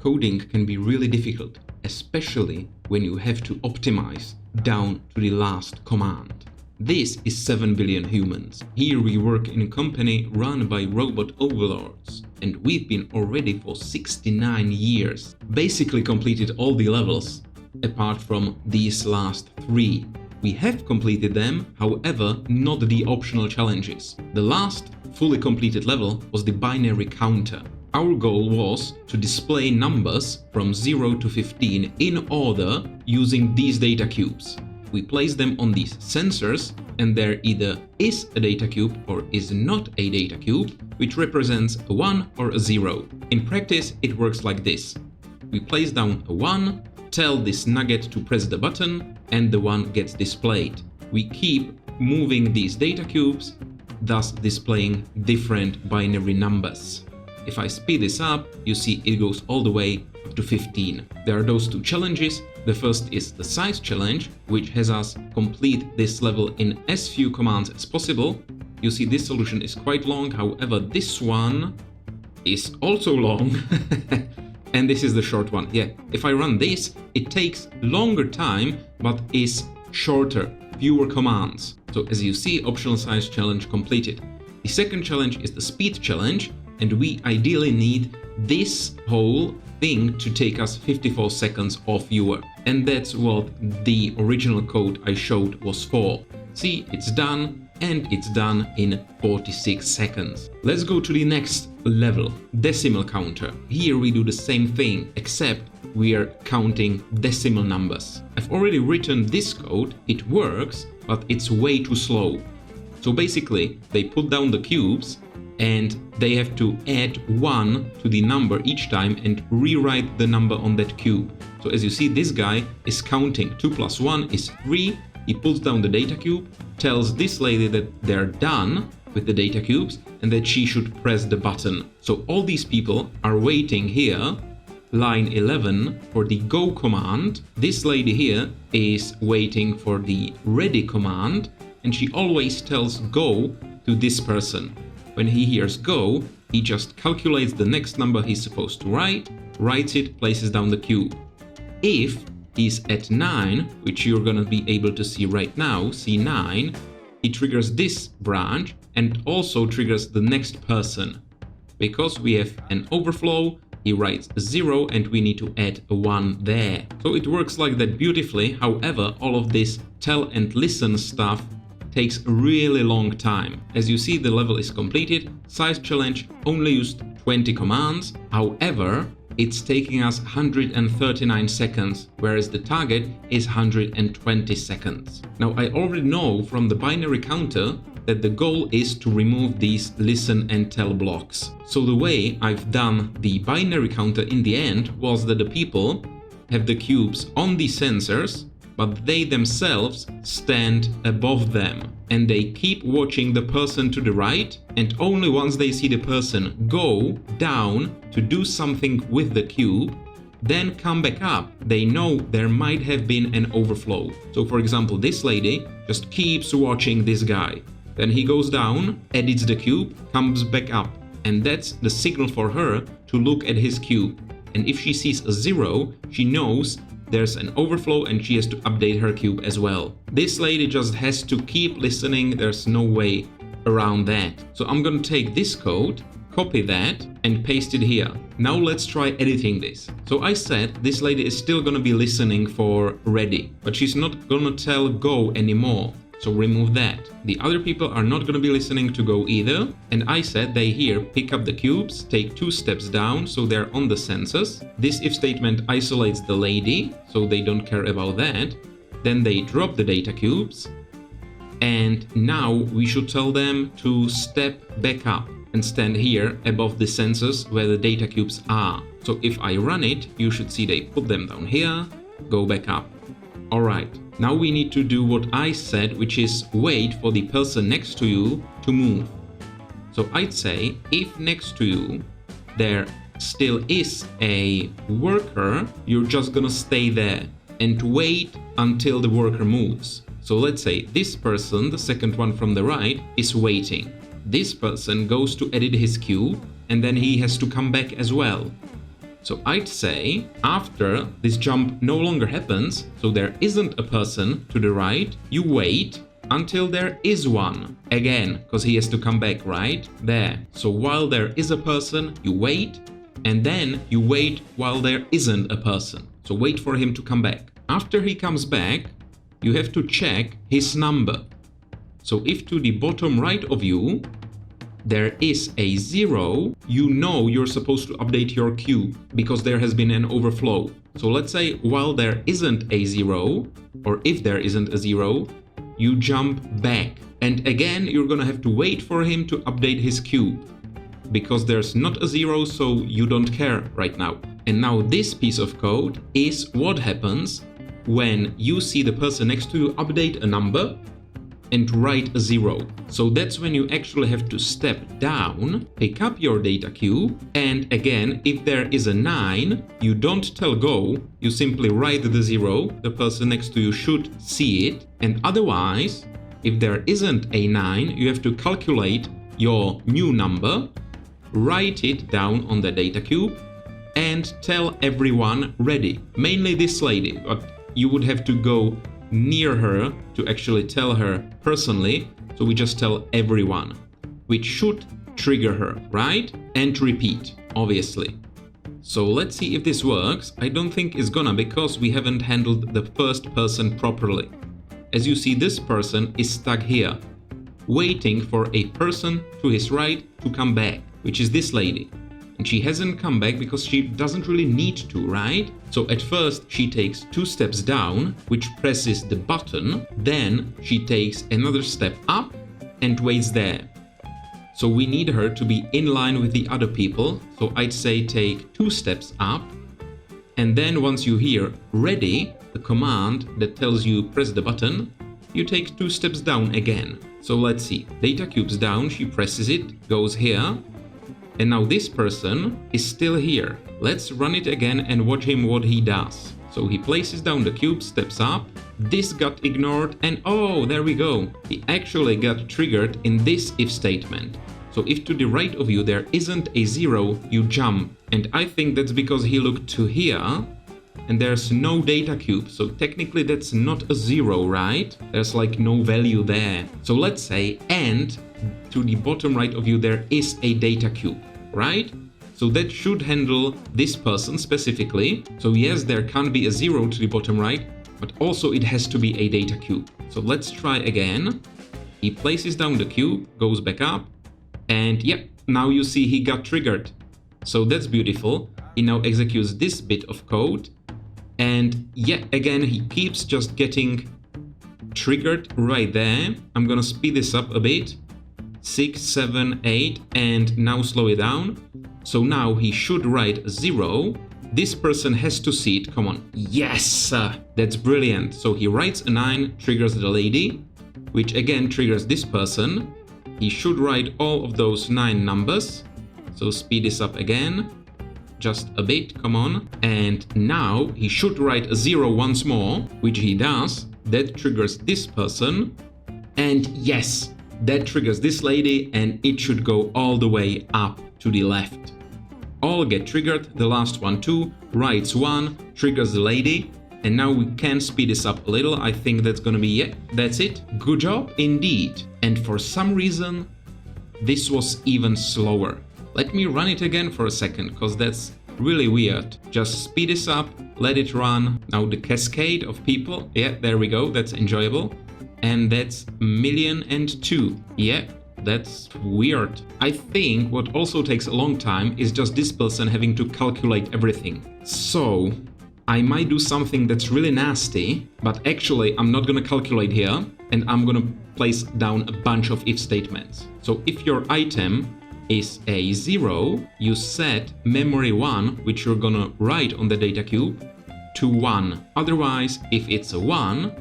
Coding can be really difficult, especially when you have to optimize down to the last command. This is 7 billion humans. Here we work in a company run by robot overlords, and we've been already for 69 years. Basically completed all the levels, apart from these last 3. We have completed them, however, not the optional challenges. The last fully completed level was the binary counter. Our goal was to display numbers from 0 to 15 in order using these data cubes. We place them on these sensors, and there either is a data cube or is not a data cube, which represents a 1 or a 0. In practice, it works like this. We place down a 1, tell this nugget to press the button, and the 1 gets displayed. We keep moving these data cubes, thus displaying different binary numbers. If I speed this up, you see it goes all the way up to 15. There are those 2 challenges. The first is the size challenge, which has us complete this level in as few commands as possible. You see this solution is quite long, however this one is also long. And this is the short one. Yeah, if I run this, it takes longer time, but is shorter, fewer commands. So as you see, optional size challenge completed. The second challenge is the speed challenge, and we ideally need this whole thing to take us 54 seconds or fewer. And that's what the original code I showed was for. See, it's done, and it's done in 46 seconds. Let's go to the next level, decimal counter. Here we do the same thing, except we are counting decimal numbers. I've already written this code, it works, but it's way too slow. So basically, they put down the cubes, and they have to add 1 to the number each time and rewrite the number on that cube. So as you see, this guy is counting 2 plus 1 is 3. He puts down the data cube, tells this lady that they're done with the data cubes and that she should press the button. So all these people are waiting here, line 11, for the go command. This lady here is waiting for the ready command, and she always tells go to this person. When he hears go, he just calculates the next number he's supposed to write, writes it, places down the cube. If he's at 9, which you're gonna be able to see right now, C9, he triggers this branch and also triggers the next person. Because we have an overflow, he writes a 0 and we need to add a 1 there. So it works like that beautifully, however, all of this tell and listen stuff takes a really long time. As you see, the level is completed. Size challenge only used 20 commands. However, it's taking us 139 seconds, whereas the target is 120 seconds. Now, I already know from the binary counter that the goal is to remove these listen and tell blocks. So the way I've done the binary counter in the end was that the people have the cubes on the sensors, but they themselves stand above them, and they keep watching the person to the right, and only once they see the person go down to do something with the cube, then come back up, they know there might have been an overflow. So for example, this lady just keeps watching this guy. Then he goes down, edits the cube, comes back up, and that's the signal for her to look at his cube. And if she sees a 0, she knows there's an overflow and she has to update her cube as well. This lady just has to keep listening, there's no way around that. So I'm gonna take this code, copy that and paste it here. Now let's try editing this. So I said this lady is still gonna be listening for ready, but she's not gonna tell go anymore. So remove that. The other people are not gonna be listening to go either. And I said they here pick up the cubes, take 2 steps down so they're on the sensors. This if statement isolates the lady, so they don't care about that. Then they drop the data cubes. And now we should tell them to step back up and stand here above the sensors where the data cubes are. So if I run it, you should see they put them down here, go back up. Alright, now we need to do what I said, which is wait for the person next to you to move. So I'd say if next to you there still is a worker, you're just gonna stay there and wait until the worker moves. So let's say this person, the second one from the right, is waiting. This person goes to edit his cube and then he has to come back as well. So I'd say after this jump no longer happens, so there isn't a person to the right, you wait until there is one. Again, because he has to come back, right? There. So while there is a person, you wait, and then you wait while there isn't a person. So wait for him to come back. After he comes back, you have to check his number. So if to the bottom right of you there is a 0, you know you're supposed to update your cube because there has been an overflow. So let's say while there isn't a 0, or if there isn't a 0, you jump back. And again, you're gonna have to wait for him to update his cube because there's not a 0, so you don't care right now. And now this piece of code is what happens when you see the person next to you update a number and write a 0. So that's when you actually have to step down, pick up your data cube, and again, if there is a 9, you don't tell go, you simply write the 0, the person next to you should see it, and otherwise, if there isn't a 9, you have to calculate your new number, write it down on the data cube, and tell everyone ready. Mainly this lady, but you would have to go near her to actually tell her personally, so we just tell everyone, which should trigger her, right? And repeat, obviously. So let's see if this works. I don't think it's gonna because we haven't handled the first person properly. As you see, this person is stuck here, waiting for a person to his right to come back, which is this lady. And she hasn't come back because she doesn't really need to, right? So at first she takes 2 steps down, which presses the button, then she takes another step up and waits there. So we need her to be in line with the other people, so I'd say take 2 steps up, and then once you hear ready, the command that tells you press the button, you take 2 steps down again. So let's see, data cube's down, she presses it, goes here, and now this person is still here. Let's run it again and watch him what he does. So he places down the cube, steps up, this got ignored, and oh, there we go. He actually got triggered in this if statement. So if to the right of you there isn't a 0, you jump. And I think that's because he looked to here, and there's no data cube, so technically that's not a 0, right? There's like no value there. So let's say, and to the bottom right of you there is a data cube, right? So that should handle this person specifically. So yes, there can't be a 0 to the bottom right, but also it has to be a data cube. So let's try again. He places down the cube, goes back up, and yep, now you see he got triggered. So that's beautiful. He now executes this bit of code, and yet again he keeps just getting triggered right there. I'm gonna speed this up a bit. 6, 7, 8, and now slow it down. So now he should write 0. This person has to see it. Come on. Yes! That's brilliant. So he writes a 9, triggers the lady, which again triggers this person. He should write all of those 9 numbers. So speed this up again. Just a bit, come on. And now he should write a 0 once more, which he does. That triggers this person. And yes! That triggers this lady, and it should go all the way up to the left. All get triggered, the last one too, writes 1, triggers the lady, and now we can speed this up a little. I think that's gonna be, yeah, that's it. Good job indeed. And for some reason, this was even slower. Let me run it again for a second, because that's really weird. Just speed this up, let it run. Now the cascade of people, yeah, there we go, that's enjoyable. And that's 1,000,002. Yeah, that's weird. I think what also takes a long time is just this person having to calculate everything. So I might do something that's really nasty, but actually I'm not gonna calculate here, and I'm gonna place down a bunch of if statements. So if your item is a 0, you set memory 1, which you're gonna write on the data cube, to 1. Otherwise, if it's a 1,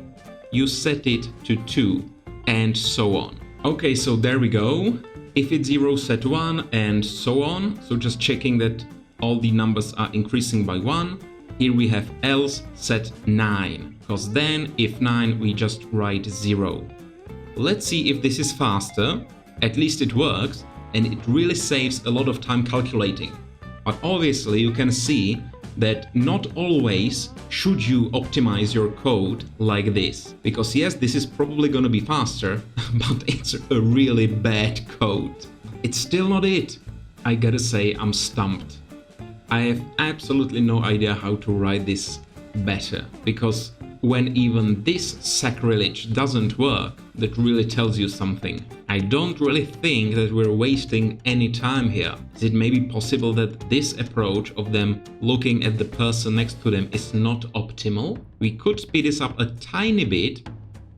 you set it to 2, and so on. Okay, so there we go. If it's 0, set 1, and so on. So just checking that all the numbers are increasing by 1. Here we have else set 9, because then if 9, we just write 0. Let's see if this is faster. At least it works, and it really saves a lot of time calculating. But obviously you can see that not always should you optimize your code like this. Because yes, this is probably going to be faster, but it's a really bad code. It's still not it. I gotta say, I'm stumped. I have absolutely no idea how to write this better, because when even this sacrilege doesn't work, that really tells you something. I don't really think that we're wasting any time here. Is it maybe possible that this approach of them looking at the person next to them is not optimal? We could speed this up a tiny bit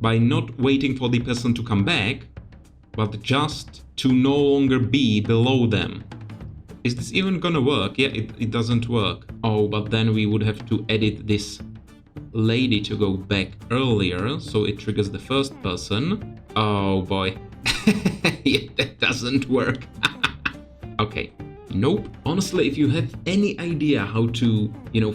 by not waiting for the person to come back, but just to no longer be below them. Is this even gonna work? Yeah, it doesn't work. Oh, but then we would have to edit this lady to go back earlier, so it triggers the first person. Oh boy. Yeah, that doesn't work. Okay. Nope. Honestly, if you have any idea how to,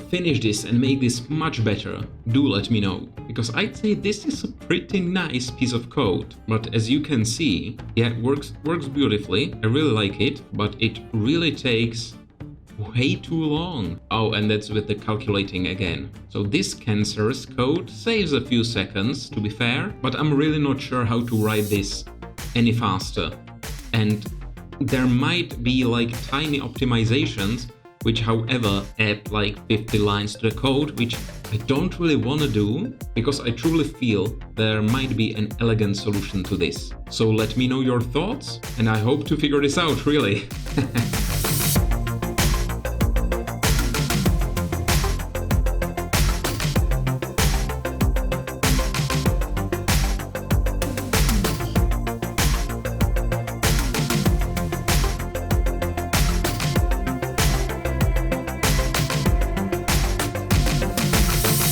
finish this and make this much better, do let me know. Because I'd say this is a pretty nice piece of code. But as you can see, yeah, it works beautifully. I really like it, but it really takes way too long. Oh, and that's with the calculating again. So this cancerous code saves a few seconds, to be fair, but I'm really not sure how to write this any faster. And there might be like tiny optimizations, which however add like 50 lines to the code, which I don't really want to do, because I truly feel there might be an elegant solution to this. So let me know your thoughts, and I hope to figure this out, really.